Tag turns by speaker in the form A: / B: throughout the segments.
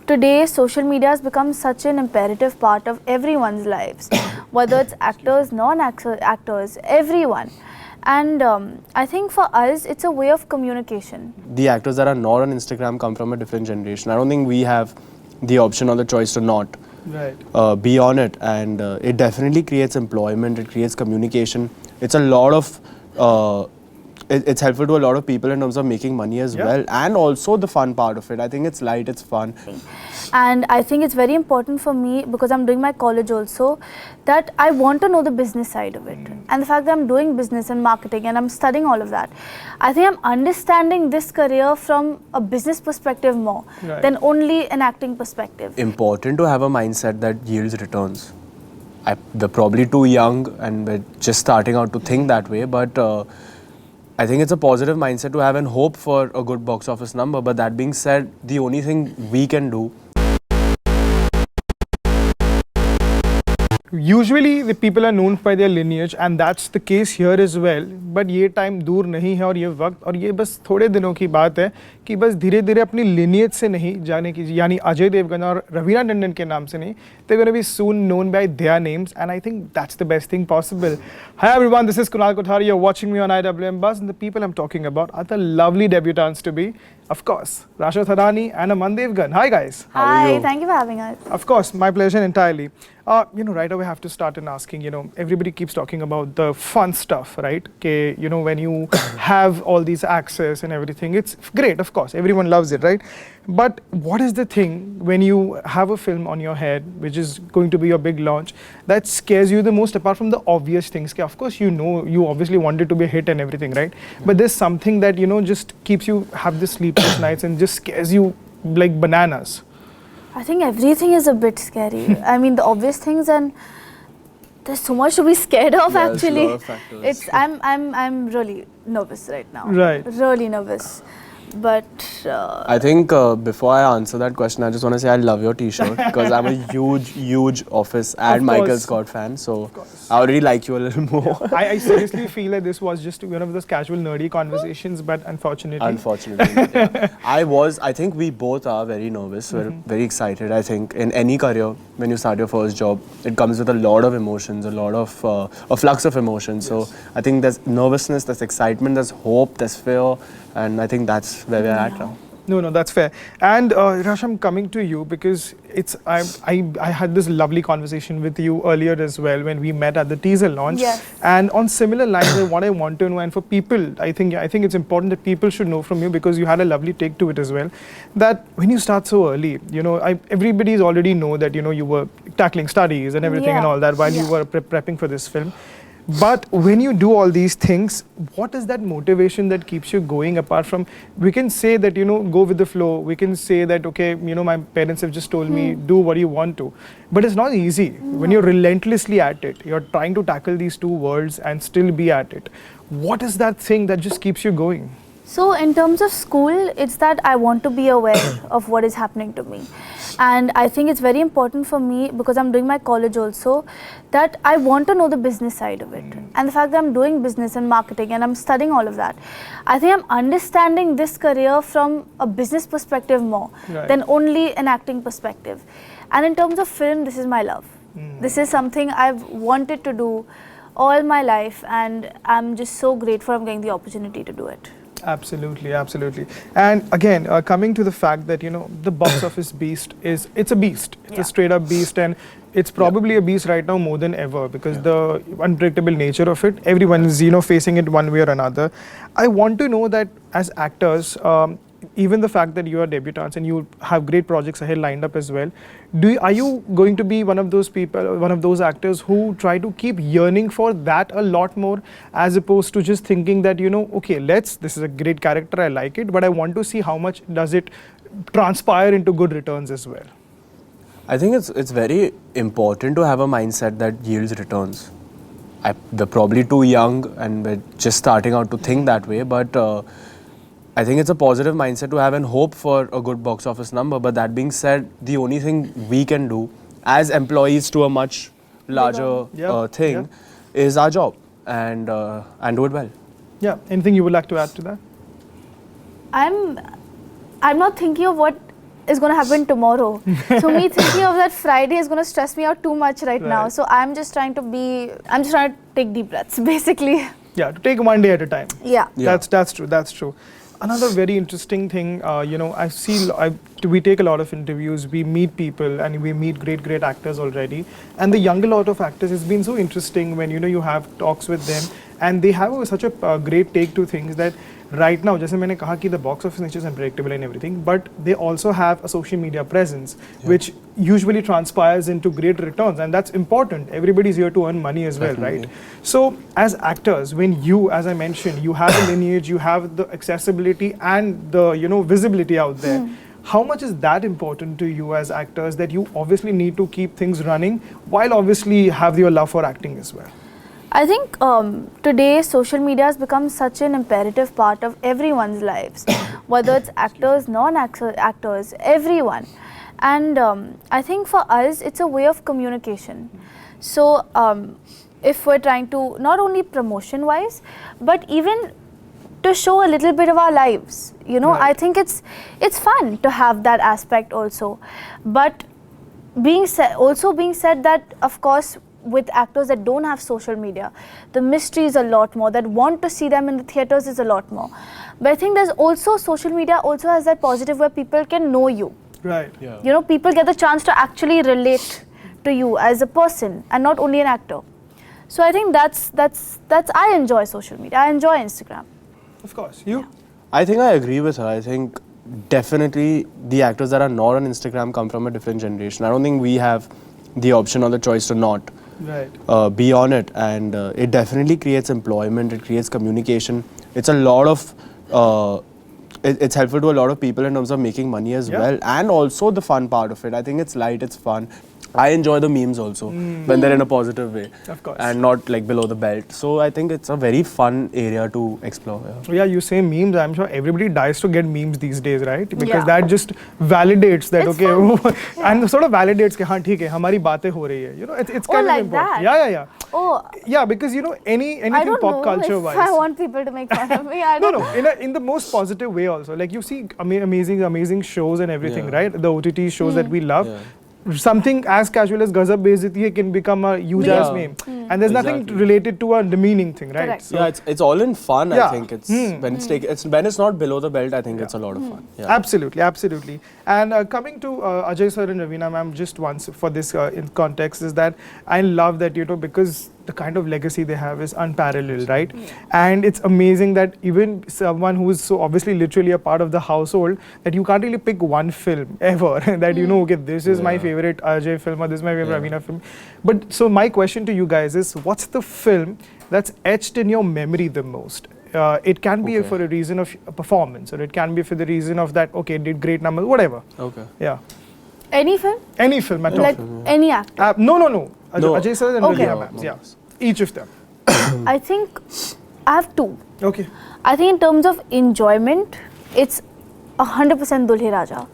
A: today social media has become such an imperative part of everyone's lives, whether it's actors, non-actors, everyone. And I think for us, it's a way of communication.
B: The actors that are not on Instagram come from a different generation. I don't think we have the option or the choice to not be on it. And it definitely creates employment, it creates communication. It's a lot of, it's helpful to a lot of people in terms of making money as well. And also the fun part of it. I think it's light, it's fun.
A: And I think it's very important for me, because I'm doing my college also, that I want to know the business side of it. And the fact that I'm doing business and marketing and I'm studying all of that, I think I'm understanding this career from a business perspective more than only an acting perspective.
B: Important to have a mindset that yields returns. They're probably too young and we're just starting out to think that way, but I think it's a positive mindset to have and hope for a good box office number. But that being said, the only thing we can do.
C: Usually the people are known by their lineage, and that's the case here as well. But ये time दूर नहीं है और ये वक्त और ये बस थोड़े दिनों की बात है कि बस धीरे-धीरे अपनी lineage से नहीं जाने की, यानी अजय देवगन और रवीना टंडन के नाम से नहीं, they're going to be soon known by their names, and I think that's the best thing possible. Hi everyone, this is Kunal Kothari. You're watching me on IWMBuzz, and the people I'm talking about are the lovely debutantes to be. Of course, Rasha Thadani and Aaman Devgan. Hi guys.
A: Hi, thank you for having us.
C: Of course, my pleasure entirely. Right away I have to start in asking, everybody keeps talking about the fun stuff, right? Okay, when you have all these access and everything, it's great, of course, everyone loves it, right? But what is the thing when you have a film on your head, which is going to be your big launch, that scares you the most, apart from the obvious things? Okay, of course, you obviously want it to be a hit and everything, right? But there's something that, just keeps you have the sleepless nights and just scares you like bananas.
A: I think everything is a bit scary. I mean, the obvious things, and there's so much to be scared of. Actually,
B: a lot of factors.
A: I'm really nervous right now.
C: Right.
A: Really nervous. But
B: I think before I answer that question, I just want to say I love your t-shirt because I'm a huge Office and Michael Scott fan, so I already like you a little more.
C: I seriously feel like this was just one of those casual nerdy conversations, but unfortunately.
B: Yeah. I think we both are very nervous. We're very excited. I think in any career, when you start your first job, it comes with a lot of emotions, a lot of a flux of emotions. So I think there's nervousness, there's excitement, there's hope, there's fear, and I think that's where we're at now.
C: No, that's fair. And Rasha, I'm coming to you because I had this lovely conversation with you earlier as well when we met at the teaser launch.
A: Yes.
C: And on similar lines, what I want to know, and for people, I think it's important that people should know from you, because you had a lovely take to it as well, that when you start so early, everybody's already know that you were tackling studies and everything and all that while you were prepping for this film. But when you do all these things, what is that motivation that keeps you going, apart from, we can say that, go with the flow. We can say that, okay, my parents have just told me, do what you want to. But it's not easy. When you're relentlessly at it, you're trying to tackle these two worlds and still be at it. What is that thing that just keeps you going?
A: So in terms of school, it's that I want to be aware of what is happening to me. And I think it's very important for me, because I'm doing my college also, that I want to know the business side of it. And the fact that I'm doing business and marketing and I'm studying all of that, I think I'm understanding this career from a business perspective more than only an acting perspective. And in terms of film, this is my love. This is something I've wanted to do all my life, and I'm just so grateful I'm getting the opportunity to do it.
C: Absolutely. And again, coming to the fact that, the box office beast it's a beast. It's a straight up beast, and it's probably a beast right now more than ever, because the unpredictable nature of it, everyone is, facing it one way or another. I want to know that as actors, even the fact that you are debutants and you have great projects ahead lined up as well, are you going to be one of those people, one of those actors who try to keep yearning for that a lot more, as opposed to just thinking that, okay, this is a great character, I like it, but I want to see how much does it transpire into good returns as well?
B: I think it's very important to have a mindset that yields returns. They're probably too young and we're just starting out to think that way, but I think it's a positive mindset to have and hope for a good box office number. But that being said, the only thing we can do as employees to a much larger thing is our job, and do it well.
C: Yeah. Anything you would like to add to that?
A: I'm not thinking of what is going to happen tomorrow. So me thinking of that Friday is going to stress me out too much right now. So I'm just trying to take deep breaths, basically.
C: Yeah, to take one day at a time.
A: Yeah.
C: That's true. Another very interesting thing, we take a lot of interviews, we meet people and we meet great actors already. And the younger lot of actors, it's been so interesting when, you have talks with them and they have such a great take to things that right now, just like I said, the box office is unpredictable and everything, but they also have a social media presence, which usually transpires into great returns, and that's important. Everybody's here to earn money as well, right? So, as actors, when you, as I mentioned, you have a lineage, you have the accessibility and the visibility out there. How much is that important to you as actors that you obviously need to keep things running while obviously have your love for acting as well?
A: I think today social media has become such an imperative part of everyone's lives, whether it's actors, non-actors, everyone. And I think for us, it's a way of communication. So if we're trying to, not only promotion-wise, but even to show a little bit of our lives, I think it's fun to have that aspect also. But being said that, of course, with actors that don't have social media, the mystery is a lot more, that want to see them in the theatres is a lot more. But I think there's also, social media also has that positive where people can know you.
C: Right.
B: Yeah.
A: People get the chance to actually relate to you as a person and not only an actor. So I think that's I enjoy social media. I enjoy Instagram.
C: Of course. You?
B: Yeah. I think I agree with her. I think definitely the actors that are not on Instagram come from a different generation. I don't think we have the option or the choice to not be on it, and it definitely creates employment, it creates communication. It's a lot of it's helpful to a lot of people in terms of making money as well, and also the fun part of it. I think it's light, it's fun. I enjoy the memes also when they're in a positive way,
C: of course,
B: and not like below the belt. So I think it's a very fun area to explore.
C: Yeah, you say memes. I'm sure everybody dies to get memes these days, right? Because that just validates that
A: it's
C: and sort of validates that ठीक है, हमारी बातें हो रही है. It's kind of important.
A: That?
C: Yeah.
A: Oh.
C: Yeah, because anything pop culture wise.
A: I want people to make fun of me. I don't
C: know. In the most positive way also. Like you see amazing shows and everything, right? The OTT shows that we love. Yeah. Something as casual as Gazab Bezati can become a huge ass meme, and there's nothing related to a demeaning thing, right?
A: Correct.
B: So it's all in fun. I think it's when it's not below the belt. I think it's a lot of fun. Yeah.
C: Absolutely. And coming to Ajay sir and Ravina ma'am, just once for this in context is that I love that because the kind of legacy they have is unparalleled, right? And it's amazing that even someone who is so obviously literally a part of the household, that you can't really pick one film ever that okay, this is my favorite Ajay film or this is my favorite Ravina film. But so my question to you guys is, what's the film that's etched in your memory the most? It can be for a reason of a performance, or it can be for the reason of that, did great numbers, whatever.
B: Okay.
C: Yeah.
A: Any film?
C: Any film at all.
A: Like any actor?
C: No. Ajay sir and Ravina ma'am. Yeah. Each of them.
A: I think I have two.
C: Okay.
A: I think in terms of enjoyment, it's 100% Dulhe Raja.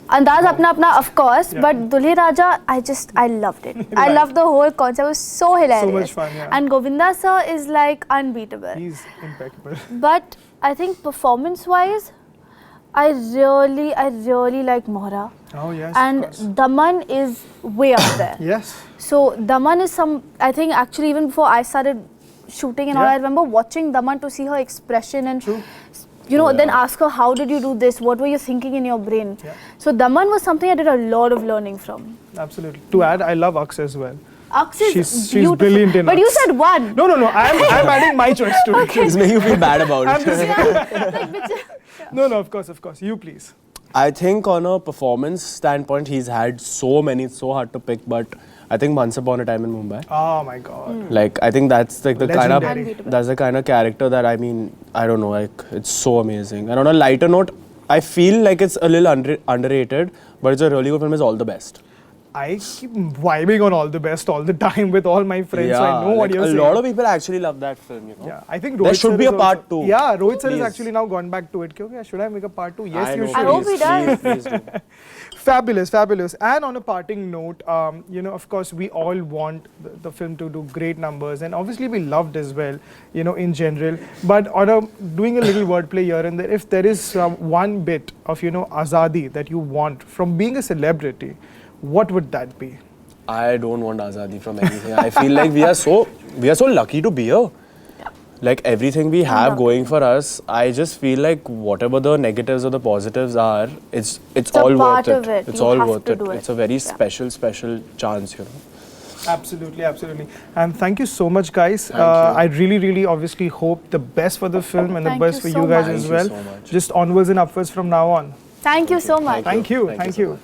A: Andaz apna, of course, but Dulhe Raja, I loved it. I loved the whole concept. It was so hilarious.
C: So much fun, yeah.
A: And Govinda sir is like unbeatable.
C: He's impeccable.
A: But I think performance-wise, I really like Mohra.
C: Oh yes.
A: And Daman is way up there.
C: Yes.
A: So Daman is I think actually even before I started shooting and all, I remember watching Daman to see her expression and then ask her, how did you do this? What were you thinking in your brain? Yeah. So Daman was something I did a lot of learning from.
C: Absolutely. To add, I love Aks as well.
A: Aks is
C: she's brilliant in
A: But
C: Aks.
A: you said one.
C: No. I'm adding my choice to it.
B: It's making you feel bad about
C: it. No, of course. You please.
B: I think on a performance standpoint, he's had so many, it's so hard to pick, but I think Once Upon a Time in Mumbai.
C: Oh my God.
B: Like, I think that's like the kind of character that, I don't know, like, it's so amazing. And on a lighter note, I feel like it's a little underrated, but it's a really good film. It's All the Best.
C: I keep vibing on All the Best all the time with all my friends, so I know what you're saying.
B: A lot of people actually love that film, you know.
C: Yeah, I think
B: there
C: Rohit
B: should
C: sir
B: be
C: is
B: a part
C: also-
B: 2.
C: Yeah, Rohit sir has
B: Please.
C: actually now gone back to it. Okay, should I make a part 2? Yes, you
B: know,
C: should.
A: I hope he does.
B: Please do.
C: Fabulous, fabulous. And on a parting note, you know, of course, we all want the film to do great numbers, and obviously we loved as well, you know, in general. But doing a little wordplay here and there, if there is one bit of, you know, Azadi that you want from being a celebrity, what would that be?
B: I don't want Azadi from anything. I feel like we are so lucky to be here. Like everything we have going for us, I just feel like whatever the negatives or the positives are, it's all
A: part
B: worth
A: of
B: it.
A: it.
B: It's
A: You
B: all
A: have
B: worth
A: to
B: it.
A: do it.
B: It's a very
A: Yeah.
B: special chance, you know.
C: Absolutely, absolutely. And thank you so much, guys.
B: Thank you.
C: I really obviously hope the best for the film and the
A: Thank
C: best
A: you
C: for
A: so
C: you guys
A: much.
C: as
B: Thank you
C: well.
B: so much.
C: Just onwards and upwards from now on.
A: Thank you so much.
C: Thank you.
B: so much.